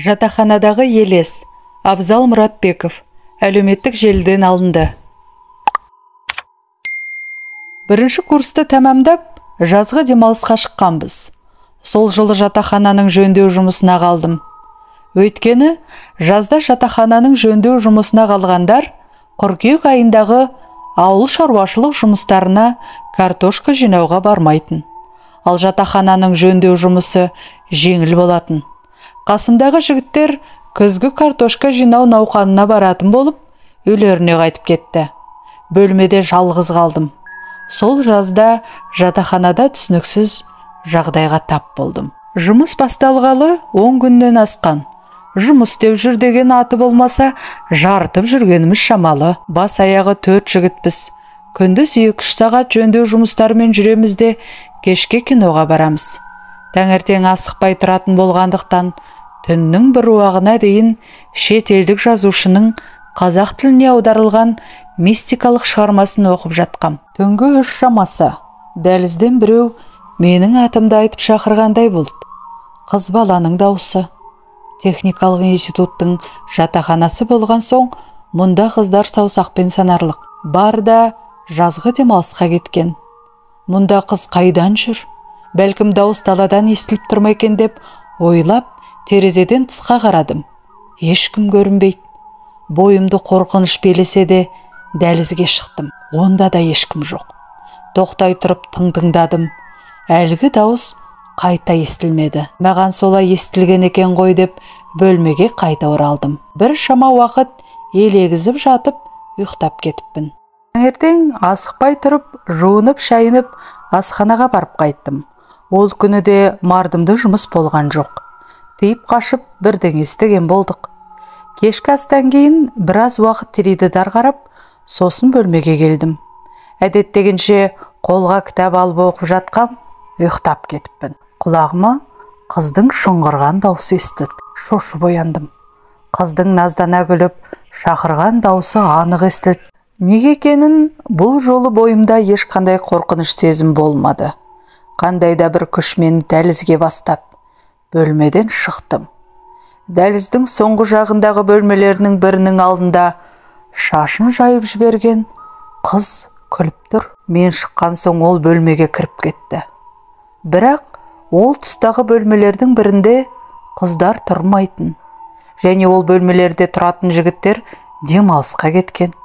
Жатақханадағы елес. Абзал Мұратбеков. Әлеуметтік желіден алынды. Бірінші курсты тәмамдап, жазғы демалысқа шыққанбыз. Сол жылы жатақхананың жөндеу жұмысына қалдым. Өйткені, жазда жатақхананың жөндеу жұмысына қалғандар қыркүйек айындағы ауыл шаруашылық жұмыстарына картошка жинауға бармайтын. Ал жатақхананың жөндеу жұмысы жеңіл болатын. Қасымдағы жігіттер күзгі картошка жинау науқанына баратын болып, үйлеріне қайтып кетті. Бөлмеде жалғыз қалдым. Сол жазда жатақханада түсініксіз жағдайға тап болдым. Жұмыс басталғалы 10 күннен асқан. Жұмыс істеп жүр деген аты болмаса, жарытып жүргеніміз шамалы. Бас аяғы 4 жігітпіз. Күндіз 2-3 сағат жөндеу жұмыстарымен жүреміз де, кешке киноға барамыз. Таңертең асықпай тұратын болғандықтан, түннің бір уағына дейін шетелдік жазушының қазақ тіліне аударылған мистикалық шығармасын оқып жатқам. Түнгі 3 шамасы, дәлізден біреу менің атымды айтып шақырғандай болды. Қыз баланың дауысы. Техникалық институттың жатақханасы болған соң, мұнда қыздар саусақпен санарлық. Бар да жазғы демалысқа кеткен. Мұнда қыз қайдан жүр? Бәлкім дауыс даладан естіліп тұрмай екен деп ойлап, терезеден тысқа қарадым. Ешкім көрінбейді. Бойымды қорқыныш белесе де дәлізге шықтым. Онда да ешкім жоқ. Тоқтай тұрып тыңдадым. Әлгі дауыс қайта естілмеді. Маған солай естілген екен ғой деп бөлмеге қайта оралдым. Bir шама уақыт елегізіп жатып, ұйықтап кетіппін. Таңертең асықпай тұрып, жуынып, шайынып, асханаға барып қайттым. Ол күні де мардымды жұмыс болған жоқ. Тиіп қашып, бірден естіген болдық. Кешкі астан кейін біраз уақыт теледидар қарап, сосын бөлмеге келдім. Әдеттегенше қолға кітап алып оқып жатқам, ұйықтап кетіппін. Құлағыма қыздың шыңғырған дауысы естілді. Шошып ояндым. Қыздың наздана күліп, шақырған дауысы анық естілді. Неге екенін бұл жолы бойымда ешқандай қорқыныш сезім болмады. Қандай да бір күш мені дәлізге бастады. Бөлмеден шықтым. Дәліздің соңғы жағындағы бөлмелерінің бірінің алдында шашын жайып жіберген қыз күліп тұр. Мен шыққан соң ол бөлмеге кіріп кетті. Бірақ ол тұстағы бөлмелердің бірінде қыздар тұрмайтын. Және ол бөлмелерде тұратын жігіттер демалысқа кеткен.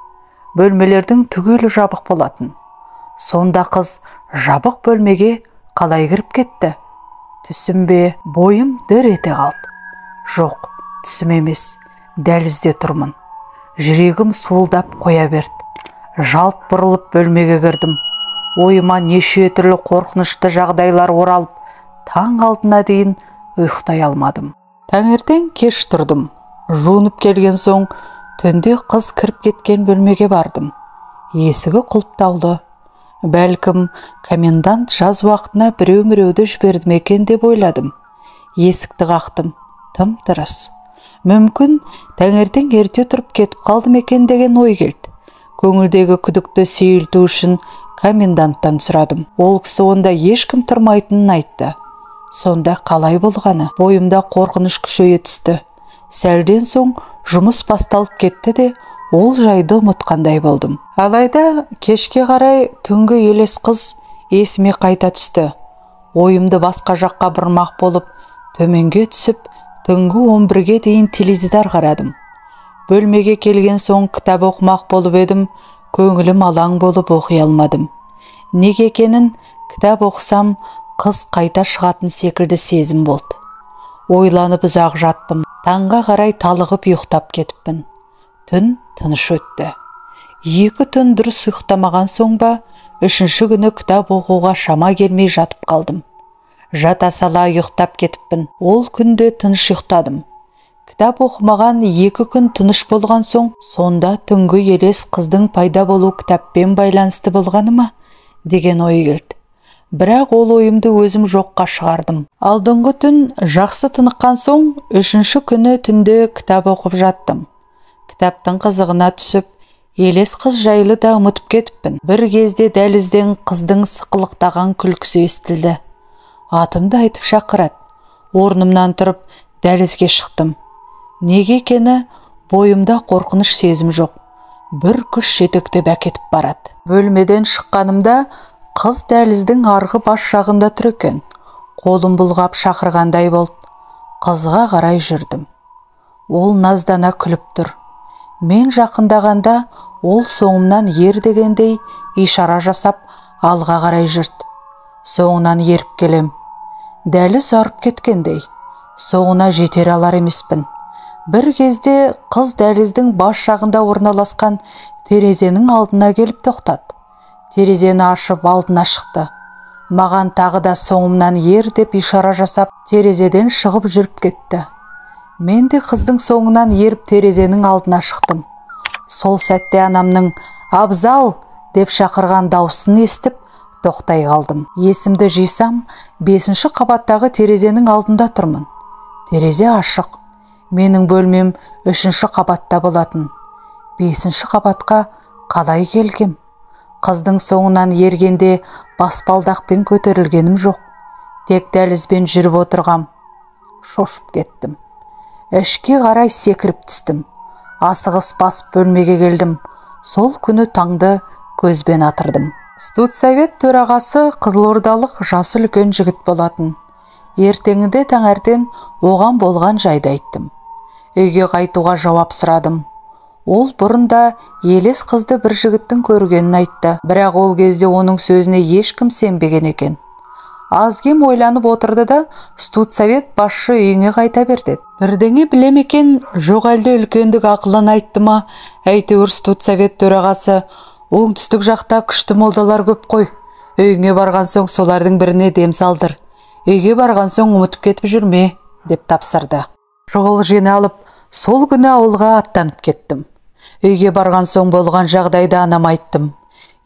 Бөлмелердің түгелі жабық болатын. Сонда қыз жабық бөлмеге қалай кіріп кетті? Түсім бе, бойым дір ете қалды. Жоқ, түсім емес, дәлізде тұрмын. Жүрегім суылдап қоя берді. Жалт бұрылып бөлмеге кірдім. Ойыма неше түрлі қорқынышты жағдайлар оралып, таң алдына дейін ұйықтай алмадым. Таңертең кеш тұрдым. Жуынып келген соң, түнде қыз кіріп кеткен бөлмеге бардым. Есігі құлыптаулы. Бәлкім, комендант жаз уақытына біреу-міреуді жіберді ме екен деп ойладым. Есікті қақтым. Тым-тырыс. Мүмкін, таңертең ерте тұрып кетіп қалдым екен деген ой келді. Көңілдегі күдікті сейілту үшін коменданттан сұрадым. Ол кісі онда ешкім тұрмайтынын айтты. Сонда қалай болғаны? Бойымда қорқыныш күшейе түсті. Сәлден соң жұмыс басталып кетті де, ол жайды ұмытқандай болдым. Алайда кешке қарай түнгі елес қыз есіме қайта түсті. Ойымды басқа жаққа бұрмақ болып, төменге түсіп, түнгі 11-ге дейін теледидар қарадым. Бөлмеге келген соң кітап оқымақ болып едім, көңілім алаң болып оқи алмадым. Неге екенін кітап оқысам, қыз қайта шығатын секілді сезім болды. Ойланып ұзақ жаттым. Таңға қарай талығып ұйықтап кетіппін. Түн тыныш өтті. 2 түн дұрыс ұйықтамаған соң ба, 3-ші күні кітап оқуға шама келмей жатып қалдым. Жата сала ұйықтап кетіппін. Ол күнде тыныш ұйықтадым. Кітап оқымаған 2 күн тыныш болған соң, сонда түнгі елес қыздың пайда болу кітаппен байланысты болғаны ма деген ой келді. Бірақ ол ойымды өзім жоққа шығардым. Алдыңғы түн жақсы тыныққан соң, 3-ші күні түнде кітап оқып жаттым. Кітаптың қызығына түсіп, елес қыз жайлы да ұмытып кетіппін. Бір кезде дәлізден қыздың сықылықтаған күлкісі естілді. Атымды айтып шақырады. Орнымнан тұрып, дәлізге шықтым. Неге екені бойымда қорқыныш сезім жоқ. Бір күш жетектеп әкетіп барады. Бөлмеден шыққанымда қыз дәліздің арғы бас жағында тұр екен. Қолым бұлғап шақырғандай болды. Қызға қарай жүрдім. Ол наздана күліп тұр. Мен жақындағанда ол соңымнан ер дегендей ишара жасап алға қарай жүрді. Соңынан еріп келем. Дәліз арып кеткендей. Соңына жетер алар емеспін. Бір кезде қыз дәліздің бас жағында орналасқан терезенің алдына келіп тоқтады. Терезені ашып алдына шықты. Маған тағы да соңымнан ер деп ишара жасап, терезеден шығып жүріп кетті. Мен де қыздың соңынан еріп терезенің алдына шықтым. Сол сәтте анамның «Абзал!» деп шақырған дауысын естіп, тоқтай қалдым. Есімді жисам, 5-ші қабаттағы терезенің алдында тұрмын. Терезе ашық. Менің бөлмем 3-ші қабатта болатын. 5-ші қабатқа қалай келгем? Қыздың соңынан ергенде баспалдақпен көтерілгенім жоқ. Тек дәлізбен жүріп отырғам. Шошып кеттім. Ішке қарай секіріп түстім. Асығыс басып бөлмеге келдім. Сол күні таңды көзбен атырдым. Студсовет төрағасы қызылордалық жасы үлкен жігіт болатын. Ертеңінде таңертең оған болған жайды айттым. Үйге қайтуға жауап сұрадым. Ол бұрында елес қызды бір жігіттің көргенін айтты, бірақ ол кезде оның сөзіне ешкім сенбеген екен. Азгем ойланып отырды да, студсовет басшы үйіңе қайта берді. Бірдеңе білем екен, жоқ әлде үлкендік ақылын айтты ма? Әйтеуір студсовет төрағасы, оңтүстік жақта күшті молдалар көп қой. Үйіңе барған соң солардың біріне дем салдыр. Үйге барған соң ұмытып кетіп жүрме, деп тапсырды. Шұғыл жиналып, сол күні ауылға аттанып кеттім. Үйге барған соң болған жағдайды анама айттым.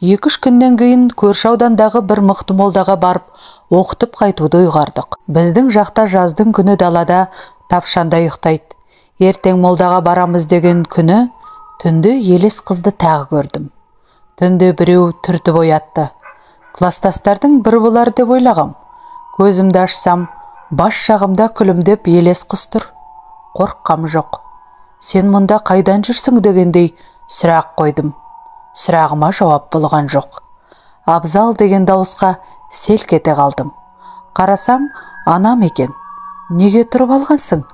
2-3 күннен кейін көрші аудандағы бір мықты молдаға барып, оқытып қайтуды ұйғардық. Біздің жақта жаздың күні далада тапшанда ұйықтайды. Ертең молдаға барамыз деген күні түнде елес қызды тағы көрдім. Түнде біреу түртіп оятты. Кластастардың бір болар деп ойлағам. Көзімді ашсам, бас жағымда күлімдеп елес қыз тұр. Қорыққам жоқ. Сен мұнда қайдан жүрсің дегендей сұрақ қойдым. Сұрағыма жауап болған жоқ. Абзал деген дауысқа селк ете қалдым. Қарасам, анам екен. Неге тұрып алғансың?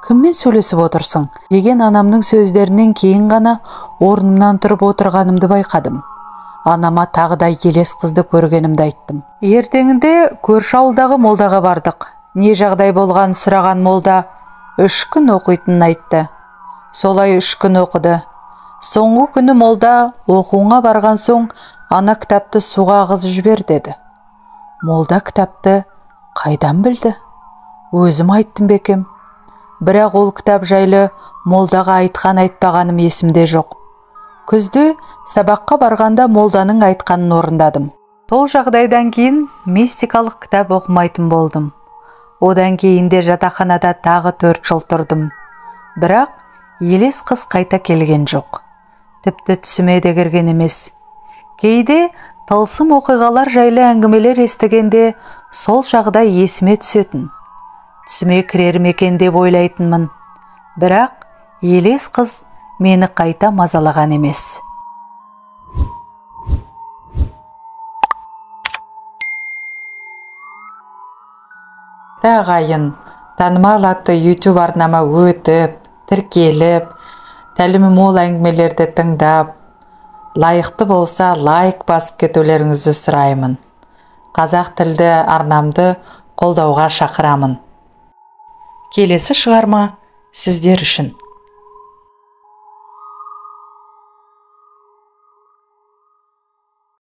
Кіммен сөйлесіп отырсың? Деген анамның сөздерінен кейін ғана орнымнан тұрып отырғанымды байқадым. Анама тағы да елес қызды көргенімді айттым. Ертеңінде көрші ауылдағы молдаға бардық. Не жағдай болған сұраған молда 3 күн оқитынын айтты. Солай 3 күн оқыды. Соңғы күні молда оқуыңа барған соң ана кітапты суға ағызып жібер деді. Молда кітапты қайдан білді? Өзім айттым бекем. Бірақ ол кітап жайлы молдаға айтқан айтпағаным есімде жоқ. Күзде сабаққа барғанда молданың айтқанын орындадым. Сол жағдайдан кейін мистикалық кітап оқымайтын болдым. Одан кейін де жатақханада тағы 4 жыл тұрдым. Бірақ елес қыз қайта келген жоқ. Тіпті түсіме де кірген емес. Кейде тылсым оқиғалар жайлы әңгімелер естігенде сол жағдай есіме түсетін. Түсіме кірер екен деп ойлайтынмын. Бірақ елес қыз мені қайта мазалаған емес. Тағайын, танымал атты YouTube арнама өтіп, тіркеліп, тәлімі мол әңгімелерді тыңдап, лайықты болса лайк басып кетулеріңізді сұраймын. Қазақ тілді арнамды қолдауға шақырамын. Келесі шығарма сіздер үшін.